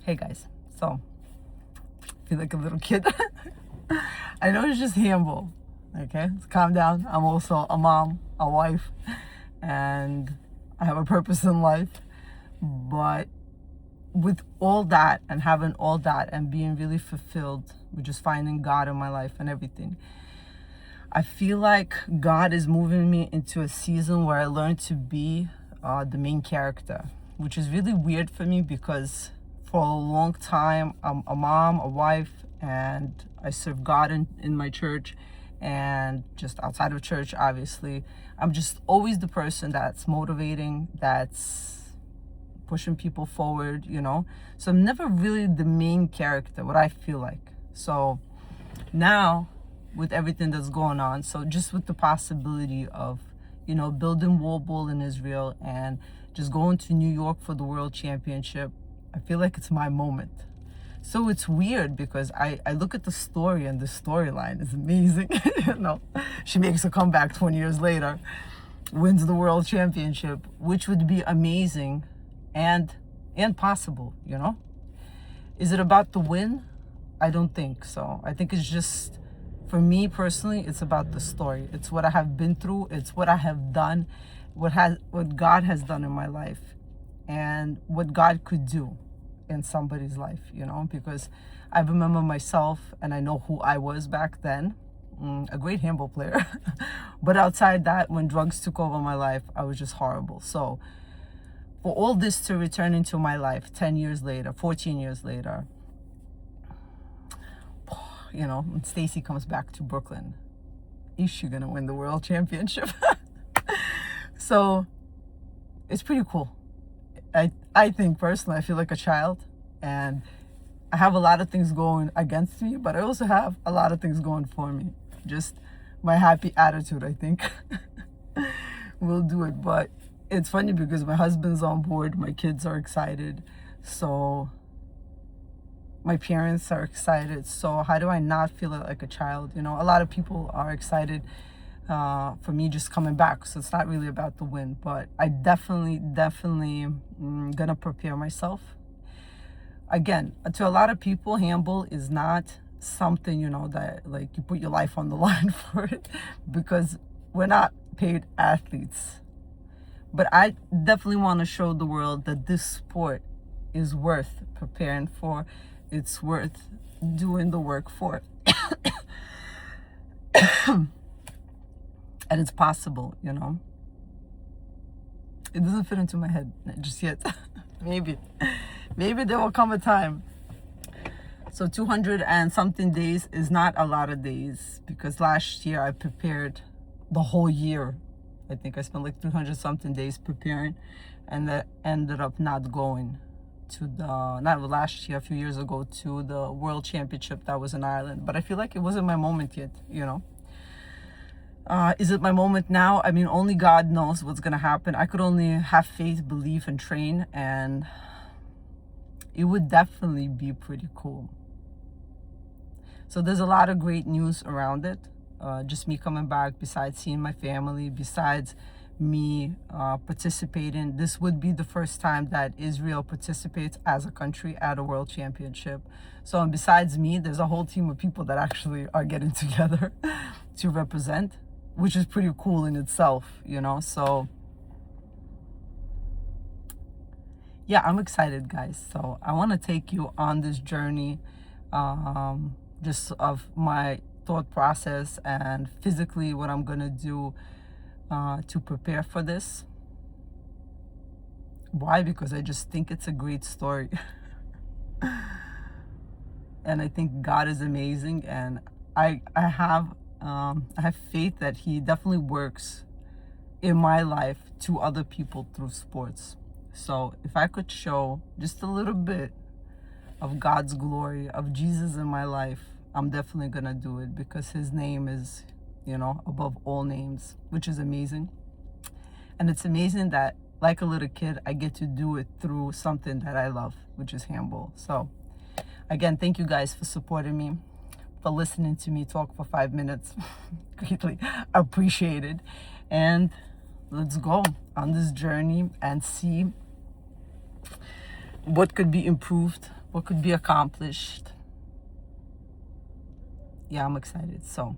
Hey guys, so I feel like a little kid. I know it's just handball, okay? So calm down. I'm also a mom, a wife, and I have a purpose in life. But with all that and having all that and being really fulfilled with just finding God in my life and everything, I feel like God is moving me into a season where I learn to be the main character, which is really weird for me because for a long time I'm a mom, a wife, and I serve God in my church and just outside of church, obviously. I'm just always the person that's motivating, that's pushing people forward, you know? So I'm never really the main character, what I feel like. So now, with everything that's going on, so just with the possibility of, you know, building wall ball in Israel and just going to New York for the World Championship, I feel like it's my moment. So it's weird because I look at the story and the storyline is amazing. You know, she makes a comeback 20 years later, wins the World Championship, which would be amazing and possible, you know? Is it about the win? I don't think so. I think it's just, for me personally, it's about the story. It's what I have been through. It's what I have done, what God has done in my life, and what God could do in somebody's life, you know, because I remember myself and I know who I was back then, a great handball player. But outside that, when drugs took over my life, I was just horrible. So for all this to return into my life 10 years later, 14 years later, you know, when Stacy comes back to Brooklyn, is she gonna win the World Championship? So it's pretty cool. I think personally, I feel like a child, and I have a lot of things going against me, but I also have a lot of things going for me. Just my happy attitude, I think, will do it. But it's funny because my husband's on board, my kids are excited, so my parents are excited. So how do I not feel like a child? You know, a lot of people are excited for me just coming back. So it's not really about the win, but I definitely gonna prepare myself. Again, to a lot of people, handball is not something, you know, that like you put your life on the line for it, because we're not paid athletes. But I definitely want to show the world that this sport is worth preparing for. It's worth doing the work for. And it's possible, you know. It doesn't fit into my head just yet. Maybe there will come a time. So 200 and something days is not a lot of days, because last year I prepared the whole year. I think I spent like 300 something days preparing, and that ended up not going to the, not last year, a few years ago, to the World Championship that was in Ireland. But I feel like it wasn't my moment yet, you know. Is it my moment now? I mean, only God knows what's gonna happen. I could only have faith, believe, and train, and it would definitely be pretty cool. So there's a lot of great news around it. Just me coming back, besides seeing my family, besides me participating. This would be the first time that Israel participates as a country at a World Championship. So, and besides me, there's a whole team of people that actually are getting together to represent, which is pretty cool in itself, you know. So yeah, I'm excited, guys. So I want to take you on this journey, just of my thought process and physically what I'm gonna do to prepare for this. Why? Because I just think it's a great story. And I think God is amazing, and I have faith that He definitely works in my life to other people through sports. So if I could show just a little bit of God's glory, of Jesus in my life, I'm definitely gonna do it, because His name is, you know, above all names, which is amazing. And it's amazing that, like a little kid, I get to do it through something that I love, which is handball. So again, thank you guys for supporting me, for listening to me talk for 5 minutes. Greatly appreciated. And let's go on this journey and see what could be improved what could be accomplished. Yeah, I'm excited. So